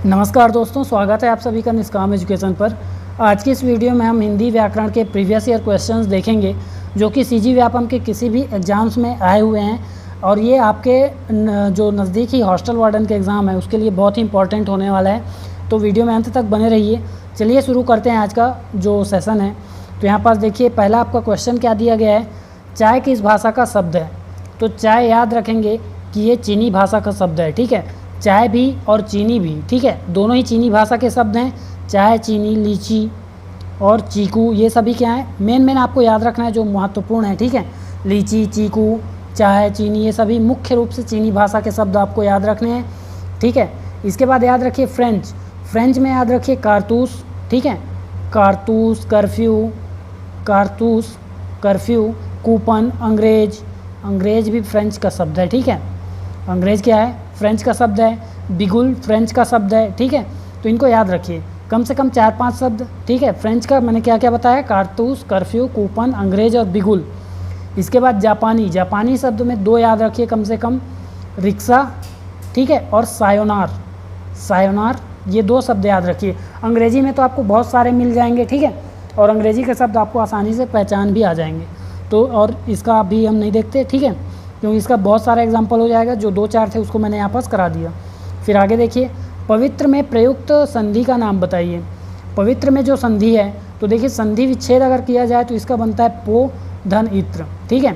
नमस्कार दोस्तों, स्वागत है आप सभी का निष्काम एजुकेशन पर। आज की इस वीडियो में हम हिंदी व्याकरण के प्रीवियस ईयर क्वेश्चंस देखेंगे जो कि सीजी व्यापम के किसी भी एग्ज़ाम्स में आए हुए हैं और ये आपके जो नज़दीकी हॉस्टल वार्डन के एग्ज़ाम है उसके लिए बहुत ही इंपॉर्टेंट होने वाला है। तो वीडियो में अंत तक बने रहिए। चलिए शुरू करते हैं आज का जो सेशन है। तो यहाँ पास देखिए, पहला आपका क्वेश्चन क्या दिया गया है, चाय किस भाषा का शब्द है। तो चाय याद रखेंगे कि ये चीनी भाषा का शब्द है, ठीक है। चाय भी और चीनी भी, ठीक है, दोनों ही चीनी भाषा के शब्द हैं। चाय, चीनी, लीची और चीकू, ये सभी क्या है, मेन आपको याद रखना है जो महत्वपूर्ण है, ठीक है। लीची, चीकू, चाय, चीनी, ये सभी मुख्य रूप से चीनी भाषा के शब्द आपको याद रखने हैं, ठीक है। इसके बाद याद रखिए फ्रेंच में याद रखिए कारतूस, ठीक है। कारतूस, कर्फ्यू, कूपन, अंग्रेज भी फ्रेंच का शब्द है, ठीक है। अंग्रेज क्या है, फ्रेंच का शब्द है। बिगुल फ्रेंच का शब्द है, ठीक है। तो इनको याद रखिए, कम से कम 4-5 शब्द, ठीक है। फ्रेंच का मैंने क्या क्या बताया, कारतूस, कर्फ्यू, कूपन, अंग्रेज और बिगुल। इसके बाद जापानी शब्द में 2 याद रखिए कम से कम, रिक्शा, ठीक है, और सायोनार, ये 2 शब्द याद रखिए। अंग्रेजी में तो आपको बहुत सारे मिल जाएंगे, ठीक है, और अंग्रेजी के शब्द आपको आसानी से पहचान भी आ जाएंगे। तो और इसका अभी हम नहीं देखते, ठीक है, क्योंकि इसका बहुत सारा एग्जाम्पल हो जाएगा। जो 2-4 थे उसको मैंने यहाँ पास करा दिया। फिर आगे देखिए, पवित्र में प्रयुक्त संधि का नाम बताइए। पवित्र में जो संधि है, तो देखिए संधि विच्छेद अगर किया जाए तो इसका बनता है पो धन इत्र, ठीक है,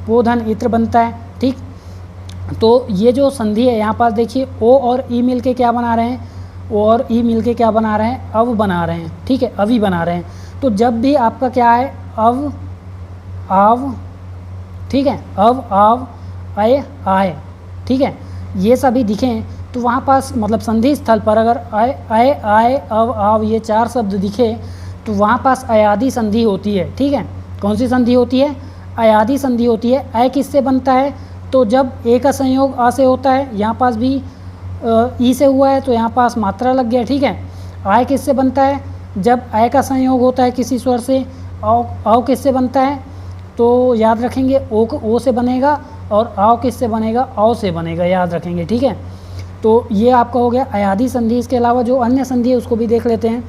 पो धन इत्र बनता है, ठीक। तो ये जो संधि है यहाँ पास देखिए, ओ और ई मिल के क्या बना रहे हैं, ओ और ई मिल के क्या बना रहे हैं, अव बना रहे हैं, ठीक है, अवी बना रहे हैं। तो जब भी आपका क्या है, अव, आव, ठीक है, अव, आव, अय, आय, ठीक है, ये सभी दिखें तो वहाँ पास मतलब संधि स्थल पर अगर अय, आय, अव, आव ये 4 शब्द दिखे तो वहाँ पास अयादि संधि होती है, ठीक है। कौन सी संधि होती है, अयादि संधि होती है। अय किससे बनता है, तो जब ए का संयोग आ से होता है, यहाँ पास भी ई से हुआ है तो यहाँ पास मात्रा लग गया, ठीक है। आय किससे बनता है, जब अय का संयोग होता है किसी स्वर से। औ किससे बनता है, तो याद रखेंगे ओ से बनेगा, और आओ किससे बनेगा, औ से बनेगा, याद रखेंगे, ठीक है। तो ये आपका हो गया अयादि संधि। इसके अलावा जो अन्य संधि है उसको भी देख लेते हैं।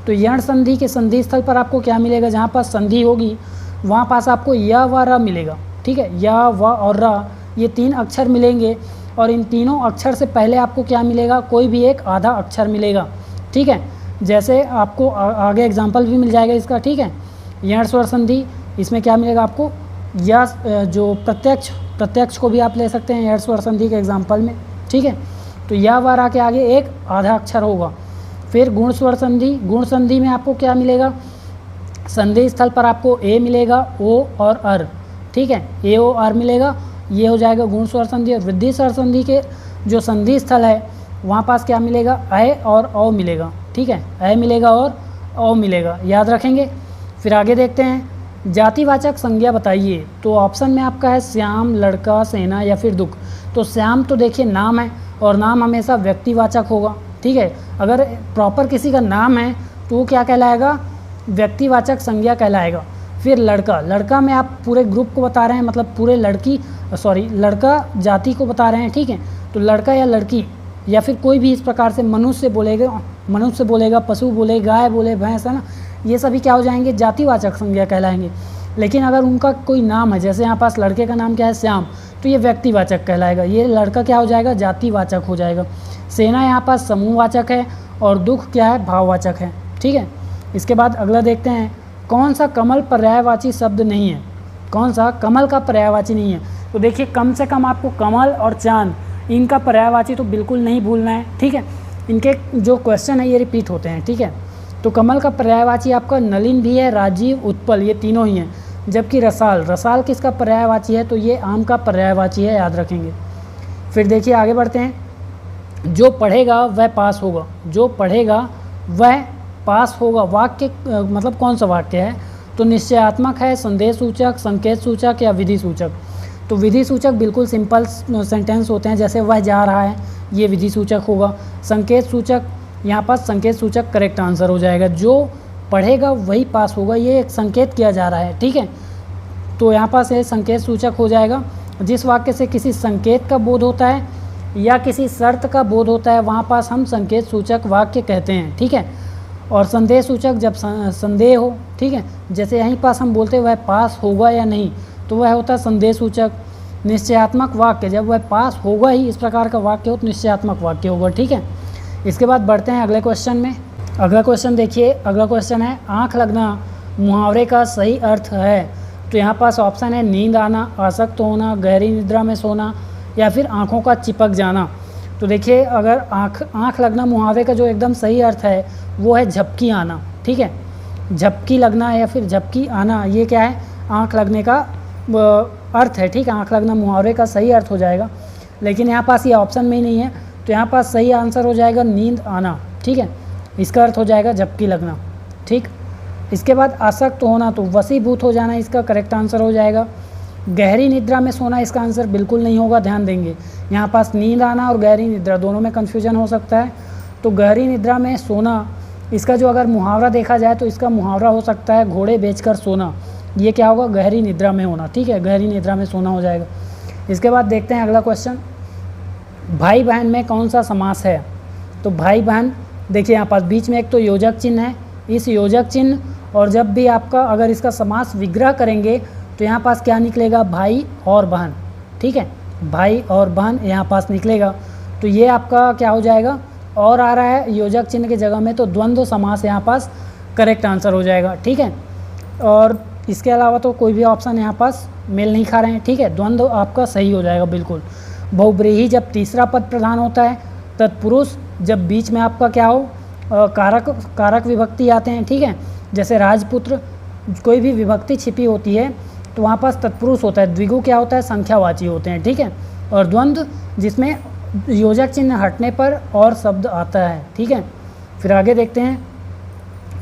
तो यण संधि के संधि स्थल पर आपको क्या मिलेगा, जहाँ पास संधि होगी वहाँ पास आपको य व र मिलेगा, ठीक है। य व और र ये 3 अक्षर मिलेंगे, और इन तीनों अक्षर से पहले आपको क्या मिलेगा, कोई भी एक आधा अक्षर मिलेगा, ठीक है। जैसे आपको आगे एग्जाम्पल भी मिल जाएगा इसका, ठीक है। यण स्वर संधि, इसमें क्या मिलेगा आपको, या जो प्रत्यक्ष को भी आप ले सकते हैं यण स्वर संधि के एग्जाम्पल में, ठीक है। तो या व रा के आगे एक आधा अक्षर होगा। फिर गुण स्वर संधि में आपको क्या मिलेगा, संधि स्थल पर आपको ए मिलेगा, ओ और अर, ठीक है, ए ओ अर मिलेगा, ये हो जाएगा गुण स्वर संधि। और वृद्धि स्वर संधि के जो संधि स्थल है वहाँ पास क्या मिलेगा, अय और औ मिलेगा, ठीक है, अय मिलेगा और औ मिलेगा, याद रखेंगे। फिर आगे देखते हैं, जातिवाचक संज्ञा बताइए। तो ऑप्शन में आपका है श्याम, लड़का, सेना या फिर दुख। तो श्याम तो देखिए नाम है, और नाम हमेशा व्यक्तिवाचक होगा, ठीक है। अगर प्रॉपर किसी का नाम है तो वो क्या कहलाएगा, व्यक्तिवाचक संज्ञा कहलाएगा। फिर लड़का में आप पूरे ग्रुप को बता रहे हैं, मतलब पूरे लड़का जाति को बता रहे हैं, ठीक है। तो लड़का या लड़की या फिर कोई भी इस प्रकार से मनुष्य बोलेगा, पशु बोले, गाय बोले, भैंस, है ना, ये सभी क्या हो जाएंगे, जातिवाचक संज्ञा कहलाएंगे। लेकिन अगर उनका कोई नाम है, जैसे यहाँ पास लड़के का नाम क्या है, श्याम, तो ये व्यक्तिवाचक कहलाएगा, ये लड़का क्या हो जाएगा, जातिवाचक हो जाएगा। सेना यहाँ पास समूहवाचक है, और दुख क्या है, भाववाचक है, ठीक है। इसके बाद अगला देखते हैं, कौन सा कमल पर्यायवाची शब्द नहीं है, कौन सा कमल का पर्यायवाची नहीं है। तो देखिए कम से कम आपको कमल और चांद, इनका पर्यायवाची तो बिल्कुल नहीं भूलना है, ठीक है। इनके जो क्वेश्चन है ये रिपीट होते हैं, ठीक है। तो कमल का पर्यायवाची आपका नलिन भी है, राजीव, उत्पल, ये तीनों ही हैं। जबकि रसाल किसका पर्यायवाची है, तो ये आम का पर्यायवाची है, याद रखेंगे। फिर देखिए आगे बढ़ते हैं, जो पढ़ेगा वह पास होगा, जो पढ़ेगा वह पास होगा, वाक्य मतलब कौन सा वाक्य है, तो निश्चयात्मक है, संदेश सूचक, संकेत सूचक या विधि सूचक। तो विधि सूचक बिल्कुल सिंपल सेंटेंस होते हैं, जैसे वह जा रहा है, ये विधि सूचक होगा। संकेत सूचक, यहाँ पास संकेत सूचक करेक्ट आंसर हो जाएगा, जो पढ़ेगा वही पास होगा, ये एक संकेत किया जा रहा है, ठीक है। तो यहाँ पास ये संकेत सूचक हो जाएगा। जिस वाक्य से किसी संकेत का बोध होता है या किसी शर्त का बोध होता है वहाँ पास हम संकेत सूचक वाक्य कहते हैं, ठीक है। और संदेह सूचक जब संदेह हो, ठीक है, जैसे यहीं पास हम बोलते हैं वह पास होगा या नहीं, तो वह होता है संदेह सूचक। निश्चयात्मक वाक्य जब वह पास होगा ही, इस प्रकार का वाक्य हो तो निश्चयात्मक वाक्य होगा, ठीक है। इसके बाद बढ़ते हैं अगले क्वेश्चन में। अगला क्वेश्चन देखिए, अगला क्वेश्चन है आँख लगना मुहावरे का सही अर्थ है। तो यहाँ पास ऑप्शन है नींद आना, आसक्त होना, गहरी निद्रा में सोना या फिर आँखों का चिपक जाना। तो देखिए अगर आँख लगना मुहावरे का जो एकदम सही अर्थ है वो है झपकी आना, ठीक है। झपकी लगना या फिर झपकी आना, ये क्या है, आँख लगने का अर्थ है, ठीक है। आँख लगना मुहावरे का सही अर्थ हो जाएगा, लेकिन यहाँ पास ये ऑप्शन में ही नहीं है, तो यहाँ पास सही आंसर हो जाएगा नींद आना, ठीक है। इसका अर्थ हो जाएगा झपकी लगना, ठीक। इसके बाद आसक्त होना, तो वशीभूत हो जाना, इसका करेक्ट आंसर हो जाएगा। गहरी निद्रा में सोना, इसका आंसर बिल्कुल नहीं होगा, ध्यान देंगे। यहाँ पास नींद आना और गहरी निद्रा दोनों में कन्फ्यूजन हो सकता है, तो गहरी निद्रा में सोना, इसका जो अगर मुहावरा देखा जाए तो इसका मुहावरा हो सकता है घोड़े बेचकर सोना। ये क्या होगा, गहरी निद्रा में होना, ठीक है, गहरी निद्रा में सोना हो जाएगा। इसके बाद देखते हैं अगला क्वेश्चन, भाई बहन में कौन सा समास है। तो भाई बहन देखिए यहाँ पास बीच में एक तो योजक चिन्ह है, इस योजक चिन्ह और जब भी आपका अगर इसका समास विग्रह करेंगे तो यहाँ पास क्या निकलेगा, भाई और बहन, ठीक है, भाई और बहन यहाँ पास निकलेगा। तो ये आपका क्या हो जाएगा, और आ रहा है योजक चिन्ह की जगह में, तो द्वंद्व समास यहाँ पास करेक्ट आंसर हो जाएगा, ठीक है। और इसके अलावा तो कोई भी ऑप्शन यहाँ पास मेल नहीं खा रहे हैं, ठीक है, द्वंद्व आपका सही हो जाएगा बिल्कुल। बहुब्रीही जब तीसरा पद प्रधान होता है, तत्पुरुष जब बीच में आपका क्या हो, कारक विभक्ति आते हैं, ठीक है, जैसे राजपुत्र, कोई भी विभक्ति छिपी होती है तो वहाँ पास तत्पुरुष होता है, द्विगु क्या होता है, संख्यावाची होते हैं, ठीक है। और द्वंद्व जिसमें योजक चिन्ह हटने पर और शब्द आता है, ठीक है। फिर आगे देखते हैं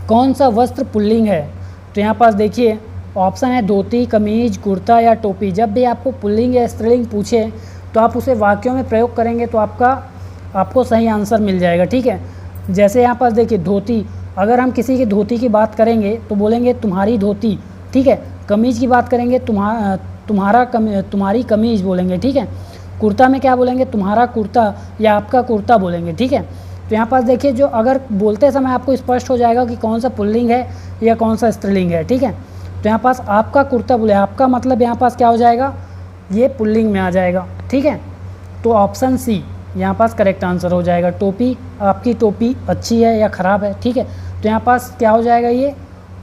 कौन सा वस्त्र पुल्लिंग है। तो यहाँ पास देखिए ऑप्शन है धोती, कमीज, कुर्ता या टोपी। जब भी आपको पुल्लिंग या स्त्रीलिंग पूछे तो आप उसे वाक्यों में प्रयोग करेंगे तो आपको सही आंसर मिल जाएगा, ठीक है। जैसे यहाँ पास देखिए धोती, अगर हम किसी की धोती की बात करेंगे तो बोलेंगे तुम्हारी धोती, ठीक है। कमीज की बात करेंगे तुम्हारी कमीज बोलेंगे, ठीक है। कुर्ता में क्या बोलेंगे, तुम्हारा कुर्ता या आपका कुर्ता बोलेंगे, ठीक है। तो यहाँ पास देखिए जो अगर बोलते समय आपको स्पष्ट हो जाएगा कि कौन सा पुल्लिंग है या कौन सा स्त्रीलिंग है, ठीक है। तो यहाँ पास आपका कुर्ता बोले, आपका मतलब यहाँ पास क्या हो जाएगा, ये पुल्लिंग में आ जाएगा, ठीक है। तो ऑप्शन सी यहाँ पास करेक्ट आंसर हो जाएगा। टोपी, आपकी टोपी अच्छी है या ख़राब है, ठीक है। तो यहाँ पास क्या हो जाएगा, ये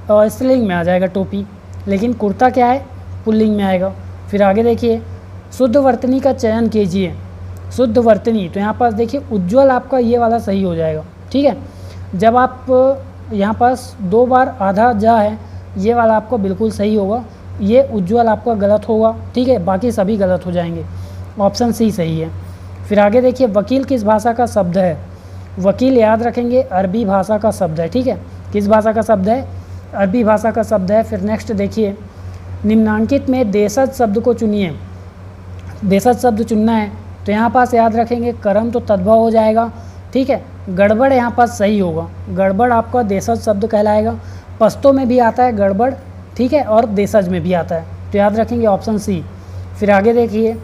स्त्रीलिंग में आ जाएगा टोपी, लेकिन कुर्ता क्या है, पुल्लिंग में आएगा। फिर आगे देखिए शुद्ध वर्तनी का चयन कीजिए। शुद्ध वर्तनी, तो यहाँ पास देखिए उज्ज्वल आपका ये वाला सही हो जाएगा, ठीक है। जब आप यहाँ पास 2 बार आधा जा है, ये वाला आपको बिल्कुल सही होगा, ये उज्ज्वल आपका गलत होगा, ठीक है, बाकी सभी गलत हो जाएंगे। ऑप्शन सी सही है। फिर आगे देखिए वकील किस भाषा का शब्द है। वकील याद रखेंगे अरबी भाषा का शब्द है, ठीक है। किस भाषा का शब्द है, अरबी भाषा का शब्द है। फिर नेक्स्ट देखिए निम्नांकित में देशज शब्द को चुनिए। देशज शब्द चुनना है तो यहाँ पास याद रखेंगे कर्म तो तद्भव हो जाएगा, ठीक है। गड़बड़ यहाँ पास सही होगा, गड़बड़ आपका देशज शब्द कहलाएगा। पश्तो में भी आता है गड़बड़, ठीक है, और देशज में भी आता है, तो याद रखेंगे ऑप्शन सी। फिर आगे देखिए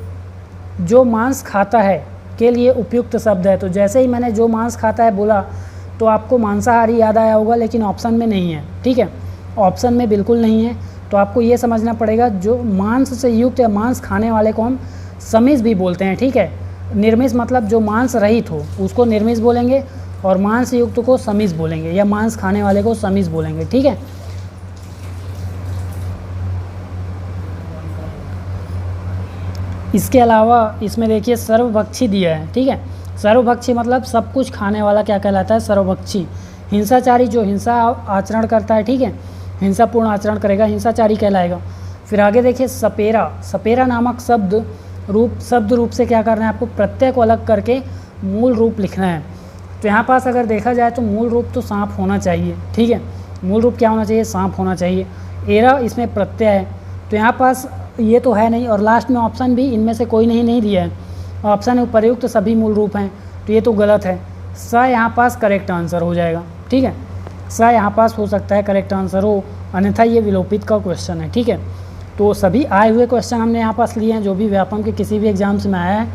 जो मांस खाता है के लिए उपयुक्त शब्द है। तो जैसे ही मैंने जो मांस खाता है बोला तो आपको मांसाहारी याद आया होगा, लेकिन ऑप्शन में नहीं है, ठीक है, ऑप्शन में बिल्कुल नहीं है। तो आपको ये समझना पड़ेगा जो मांस से युक्त या मांस खाने वाले को हम समिस भी बोलते हैं, ठीक है। निर्मिस मतलब जो मांस रहित हो उसको निर्मिस बोलेंगे, और मांस युक्त को समिस बोलेंगे, या मांस खाने वाले को समिस बोलेंगे, ठीक है। इसके अलावा इसमें देखिए सर्वभक्षी दिया है, ठीक है। सर्वभक्षी मतलब सब कुछ खाने वाला क्या कहलाता है, सर्वभक्षी। हिंसाचारी जो हिंसा आचरण करता है, ठीक है, हिंसापूर्ण आचरण करेगा, हिंसाचारी कहलाएगा। फिर आगे देखिए सपेरा। सपेरा नामक शब्द रूप से क्या करना है आपको, प्रत्यय को अलग करके मूल रूप लिखना है। तो यहाँ पास अगर देखा जाए तो मूल रूप तो सांप होना चाहिए, ठीक है। मूल रूप क्या होना चाहिए, सांप होना चाहिए। एरा इसमें प्रत्यय है, तो यहाँ पास ये तो है नहीं, और लास्ट में ऑप्शन भी इनमें से कोई नहीं दिया है। ऑप्शन है उपर्युक्त सभी मूल रूप हैं, तो ये तो गलत है। स यहाँ पास करेक्ट आंसर हो जाएगा, ठीक है। स यहाँ पास हो सकता है करेक्ट आंसर हो, अन्यथा ये विलोपित का क्वेश्चन है, ठीक है। तो सभी आए हुए क्वेश्चन हमने यहाँ पास लिए हैं जो भी व्यापम के किसी भी एग्जाम्स में आया है।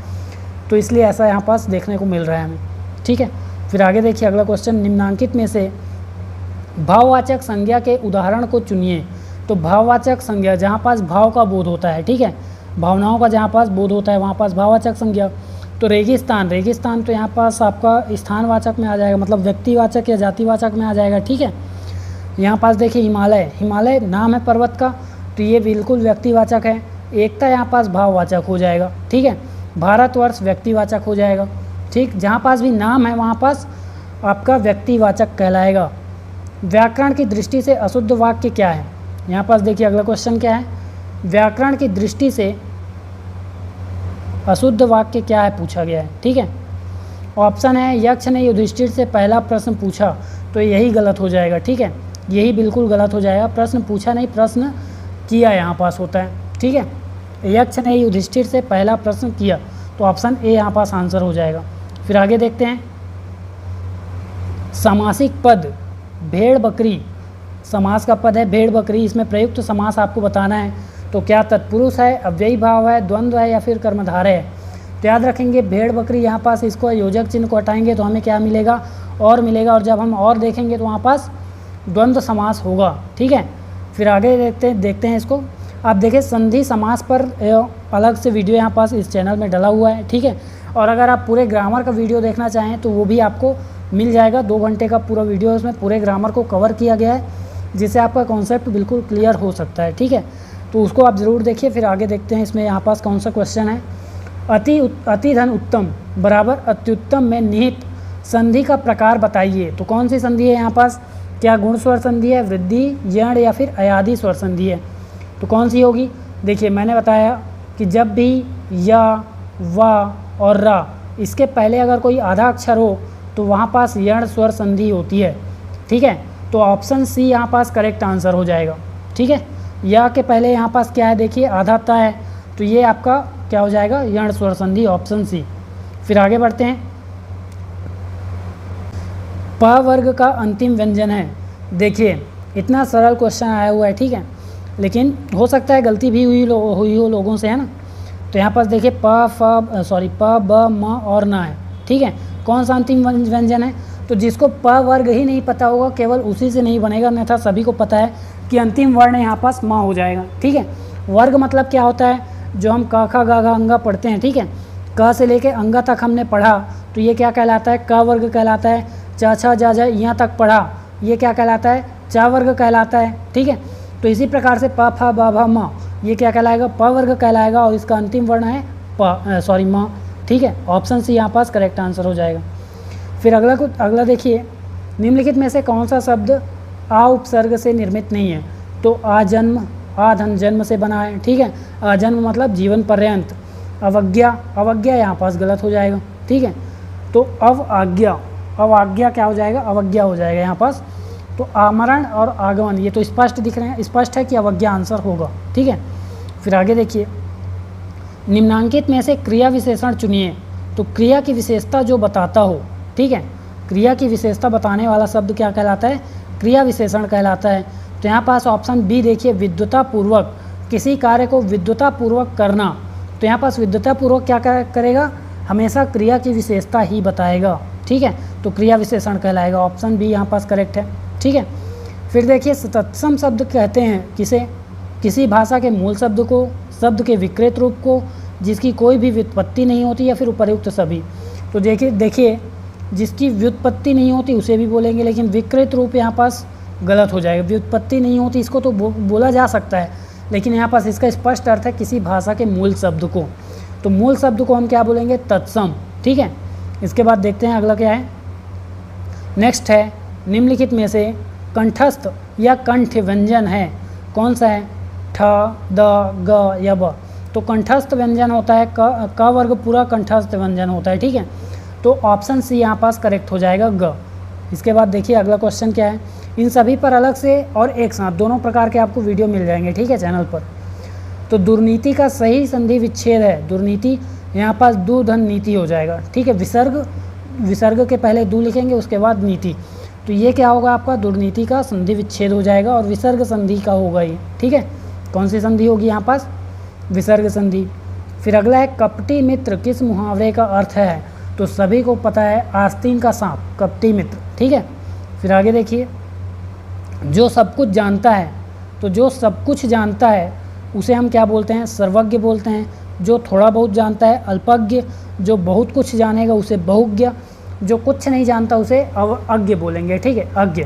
तो इसलिए ऐसा यहाँ पास देखने को मिल रहा है हमें, ठीक है। फिर आगे देखिए अगला क्वेश्चन, निम्नांकित में से भाववाचक संज्ञा के उदाहरण को चुनिए। तो भाववाचक संज्ञा जहाँ पास भाव का बोध होता है, ठीक है, भावनाओं का जहाँ पास बोध होता है वहाँ पास भाववाचक संज्ञा। तो रेगिस्तान, रेगिस्तान तो यहाँ पास आपका स्थानवाचक में आ जाएगा, मतलब व्यक्तिवाचक या जातिवाचक में आ जाएगा, ठीक है। यहाँ पास देखिए हिमालय, हिमालय नाम है पर्वत का, तो ये बिल्कुल व्यक्तिवाचक है। एकता यहाँ पास भाववाचक हो जाएगा, ठीक है। भारतवर्ष व्यक्तिवाचक हो जाएगा, ठीक। जहाँ पास भी नाम है वहाँ पास आपका व्यक्तिवाचक कहलाएगा। व्याकरण की दृष्टि से अशुद्ध वाक्य क्या है? यहाँ पास देखिए अगला क्वेश्चन क्या है, व्याकरण की दृष्टि से अशुद्ध वाक्य क्या है पूछा गया है, ठीक है। ऑप्शन है यक्ष ने युधिष्ठिर से पहला प्रश्न पूछा, तो यही गलत हो जाएगा, ठीक है, यही बिल्कुल गलत हो जाएगा। प्रश्न पूछा नहीं, प्रश्न किया यहाँ पास होता है, ठीक है। यक्ष ने युधिष्ठिर से पहला प्रश्न किया, तो ऑप्शन ए यहाँ पास आंसर हो जाएगा। फिर आगे देखते हैं, समासिक पद भेड़ बकरी, समास का पद है भेड़ बकरी, इसमें प्रयुक्त समास आपको बताना है। तो क्या तत्पुरुष है, अव्ययी भाव है, द्वंद्व है या फिर कर्मधारय है? तो याद रखेंगे भेड़ बकरी यहाँ पास इसको योजक चिन्ह को हटाएंगे तो हमें क्या मिलेगा, और मिलेगा, और जब हम और देखेंगे तो वहाँ पास द्वंद्व समास होगा, ठीक है। फिर आगे देखते हैं इसको। आप देखें संधि समास पर अलग से वीडियो यहाँ पास इस चैनल में डला हुआ है, ठीक है। और अगर आप पूरे ग्रामर का वीडियो देखना चाहें तो वो भी आपको मिल जाएगा, 2 घंटे का पूरा वीडियो, उसमें पूरे ग्रामर को कवर किया गया है, जिससे आपका कॉन्सेप्ट बिल्कुल क्लियर हो सकता है, ठीक है। तो उसको आप ज़रूर देखिए। फिर आगे देखते हैं इसमें यहाँ पास कौन सा क्वेश्चन है, अति धन उत्तम बराबर अत्युत्तम में निहित संधि का प्रकार बताइए। तो कौन सी संधि है यहाँ पास, क्या गुण स्वर संधि है, वृद्धि, यण या फिर अयादि स्वर संधि है? तो कौन सी होगी? देखिए मैंने बताया कि जब भी या, वा और रा इसके पहले अगर कोई आधा अक्षर हो तो वहाँ पास यण स्वर संधि होती है, ठीक है। तो ऑप्शन सी यहाँ पास करेक्ट आंसर हो जाएगा, ठीक है। या के पहले यहाँ पास क्या है, देखिए आधा ता है, तो ये आपका क्या हो जाएगा, यण स्वर संधि, ऑप्शन सी। फिर आगे बढ़ते हैं, प वर्ग का अंतिम व्यंजन है। देखिए इतना सरल क्वेश्चन आया हुआ है, ठीक है, लेकिन हो सकता है गलती भी हुई हो लोगों से, है ना। तो यहाँ पास देखिए प ब म और न है, ठीक है। कौन सा अंतिम व्यंजन है? तो जिसको प वर्ग ही नहीं पता होगा केवल उसी से नहीं बनेगा, अन्यथा सभी को पता है कि अंतिम वर्ण यहाँ पास म हो जाएगा, ठीक है। वर्ग मतलब क्या होता है, जो हम क ख ग घ अंगा पढ़ते हैं, ठीक है, क से लेके अंगा तक हमने पढ़ा तो ये क्या कहलाता है, क वर्ग कहलाता है। च छ ज झ यहाँ तक पढ़ा, ये क्या कहलाता है, च वर्ग कहलाता है, ठीक है। तो इसी प्रकार से प फ ब भ म ये क्या कहलाएगा, प वर्ग कहलाएगा, और इसका अंतिम वर्ण है म, ठीक है। ऑप्शन सी यहाँ पास करेक्ट आंसर हो जाएगा। फिर अगला देखिए, निम्नलिखित में से कौन सा शब्द आ उपसर्ग से निर्मित नहीं है? तो आजन्म, आधन जन्म से बना है, ठीक है। आजन्म मतलब जीवन पर्यंत। अवज्ञा, अवज्ञा यहाँ पास गलत हो जाएगा, ठीक है। तो अवज्ञा, अवज्ञा क्या हो जाएगा, अवज्ञा हो जाएगा यहाँ पास। तो आमरण और आगमन ये तो स्पष्ट दिख रहे हैं, स्पष्ट है कि अवज्ञा आंसर होगा, ठीक है। फिर आगे देखिए, निम्नांकित में से क्रिया विशेषण चुनिए। तो क्रिया की विशेषता जो बताता हो, ठीक है, क्रिया की विशेषता बताने वाला शब्द क्या कहलाता है, क्रिया विशेषण कहलाता है। तो यहाँ पास ऑप्शन बी देखिए, विद्युतापूर्वक, किसी कार्य को विद्युतापूर्वक करना। तो यहाँ पास विद्युतापूर्वक क्या करेगा, हमेशा क्रिया की विशेषता ही बताएगा, ठीक है। तो क्रिया विशेषण कहलाएगा, ऑप्शन बी यहाँ पास करेक्ट है, ठीक है। फिर देखिए, तत्सम शब्द कहते हैं किसे, किसी भाषा के मूल शब्द को, शब्द के विकृत रूप को, जिसकी कोई भी व्युत्पत्ति नहीं होती, या फिर उपर्युक्त सभी। तो देखिए जिसकी व्युत्पत्ति नहीं होती उसे भी बोलेंगे, लेकिन विकृत रूप यहाँ पास गलत हो जाएगा। व्युत्पत्ति नहीं होती इसको तो बोला जा सकता है, लेकिन यहाँ पास इसका स्पष्ट अर्थ है किसी भाषा के मूल शब्द को। तो मूल शब्द को हम क्या बोलेंगे, तत्सम, ठीक है। इसके बाद देखते हैं अगला क्या है। नेक्स्ट है, निम्नलिखित में से कंठस्थ या कंठ व्यंजन है, कौन सा है, ठ, द, ग या ब? तो कंठस्थ व्यंजन होता है क वर्ग पूरा कंठस्थ व्यंजन होता है, ठीक है। तो ऑप्शन सी यहाँ पास करेक्ट हो जाएगा, ग। इसके बाद देखिए अगला क्वेश्चन क्या है। इन सभी पर अलग से और एक साथ दोनों प्रकार के आपको वीडियो मिल जाएंगे, ठीक है, चैनल पर। तो दुर्नीति का सही संधि विच्छेद है, दुर्नीति यहाँ पास दु धन नीति हो जाएगा, ठीक है। विसर्ग के पहले दु लिखेंगे, उसके बाद नीति, तो ये क्या होगा आपका, दुर्नीति का संधि विच्छेद हो जाएगा, और विसर्ग संधि का होगा ये, ठीक है। कौन सी संधि होगी यहाँ पास, विसर्ग संधि। फिर अगला है कपटी मित्र किस मुहावरे का अर्थ है? तो सभी को पता है आस्तीन का सांप, कपटी मित्र, ठीक है। फिर आगे देखिए, जो सब कुछ जानता है, तो जो सब कुछ जानता है उसे हम क्या बोलते हैं? सर्वज्ञ बोलते हैं। जो थोड़ा बहुत जानता है अल्पज्ञ, जो बहुत कुछ जानेगा उसे बहुज्ञ, जो कुछ नहीं जानता उसे अज्ञ बोलेंगे, ठीक है, अज्ञ।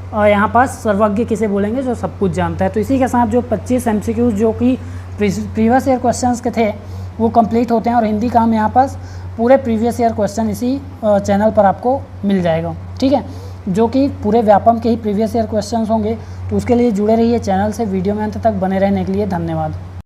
और यहाँ पास सर्वज्ञ किसे बोलेंगे? जो सब कुछ जानता है। तो इसी के साथ जो 25 MCQs जो कि प्रीवियस ईयर क्वेश्चंस के थे वो कंप्लीट होते हैं, और हिंदी का हम यहाँ पास पूरे प्रीवियस ईयर क्वेश्चन इसी चैनल पर आपको मिल जाएगा, ठीक है, जो कि पूरे व्यापम के ही प्रीवियस ईयर क्वेश्चंस होंगे। तो उसके लिए जुड़े रहिए चैनल से। वीडियो में अंत तक बने रहने के लिए धन्यवाद।